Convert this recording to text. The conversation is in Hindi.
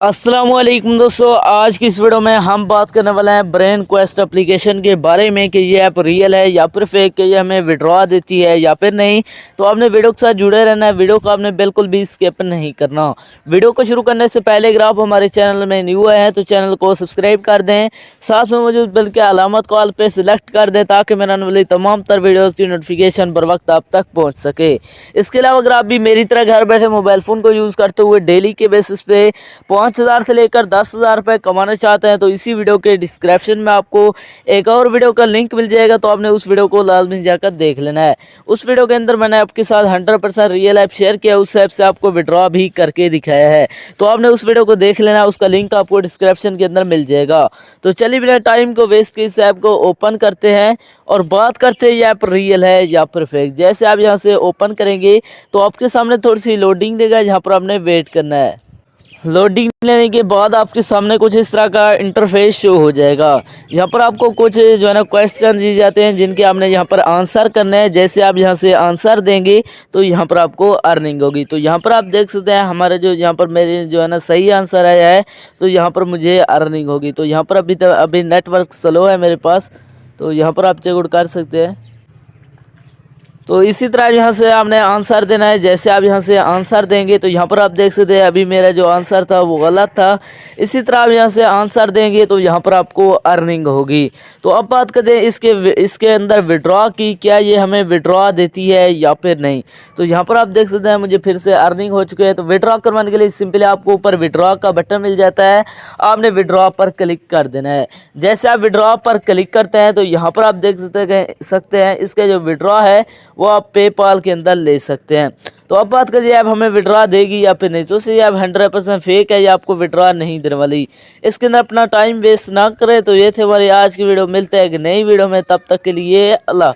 अस्सलामुअलैकुम दोस्तों, आज की इस वीडियो में हम बात करने वाले हैं ब्रेन क्वेस्ट एप्लीकेशन के बारे में कि ये ऐप रियल है या फिर फेक, कि ये हमें विड्रॉ देती है या फिर नहीं। तो आपने वीडियो के साथ जुड़े रहना है, वीडियो को आपने बिल्कुल भी स्किप नहीं करना। वीडियो को शुरू करने से पहले अगर आप हमारे चैनल में न्यू आए हैं तो चैनल को सब्सक्राइब कर दें, साथ में मौजूद बेल के अलामत कॉल पर सिलेक्ट कर दें ताकि मेरे आने वाली तमाम तर वीडियोज़ की नोटिफिकेशन बर वक्त आप तक पहुँच सके। इसके अलावा अगर आप भी मेरी तरह घर बैठे मोबाइल फ़ोन को यूज़ करते हुए डेली के बेसिस पे 5,000 से लेकर 10,000 रुपये कमाना चाहते हैं तो इसी वीडियो के डिस्क्रिप्शन में आपको एक और वीडियो का लिंक मिल जाएगा, तो आपने उस वीडियो को लाजमी जाकर देख लेना है। उस वीडियो के अंदर मैंने आपके साथ 100% रियल ऐप शेयर किया, उस ऐप से आपको विड्रॉ भी करके दिखाया है, तो आपने उस वीडियो को देख लेना है, उसका लिंक आपको डिस्क्रिप्शन के अंदर मिल जाएगा। तो चलिए बिना टाइम को वेस्ट किए इस ऐप को ओपन करते हैं और बात करते हैं ये ऐप रियल है या फिर फेक। जैसे आप यहाँ से ओपन करेंगे तो आपके सामने थोड़ी सी लोडिंग देगा, जहाँ पर आपने वेट करना है। लोडिंग लेने के बाद आपके सामने कुछ इस तरह का इंटरफेस शो हो जाएगा। यहाँ पर आपको कुछ जो है ना क्वेश्चन दिए जाते हैं जिनके आपने यहाँ पर आंसर करना है। जैसे आप यहाँ से आंसर देंगे तो यहाँ पर आपको अर्निंग होगी। तो यहाँ पर आप देख सकते हैं हमारे जो यहाँ पर मेरे जो है ना सही आंसर आया है, तो यहाँ पर मुझे अर्निंग होगी। तो यहाँ पर अभी नेटवर्क स्लो है मेरे पास, तो यहाँ पर आप चेकआउट कर सकते हैं। तो इसी तरह यहाँ से आपने आंसर देना है। जैसे आप यहाँ से आंसर देंगे तो यहाँ पर आप देख सकते हैं अभी मेरा जो आंसर था वो गलत था। इसी तरह आप यहाँ से आंसर देंगे तो यहाँ पर आपको अर्निंग होगी। तो अब बात करते हैं इसके अंदर विड्रॉ की, क्या ये हमें विड्रॉ देती है या फिर नहीं। तो यहाँ पर आप देख सकते हैं मुझे फिर से अर्निंग हो चुके हैं। तो विड्रॉ करवाने के लिए सिंपली आपको ऊपर विड्रॉ का बटन मिल जाता है, आपने विड्रॉ पर क्लिक कर देना है। जैसे आप विड्रॉ पर क्लिक करते हैं तो यहाँ पर आप देख सकते हैं इसका जो विड्रॉ है वो आप पेपाल के अंदर ले सकते हैं। तो अब बात करिए ऐप हमें विड्रॉ देगी या फिर नहीं। तो ये ऐप 100% फेक है, या आपको विड्रॉ नहीं देने वाली। इसके अंदर अपना टाइम वेस्ट ना करें। तो ये थे हमारी आज की वीडियो, मिलते हैं एक नई वीडियो में, तब तक के लिए अल्लाह।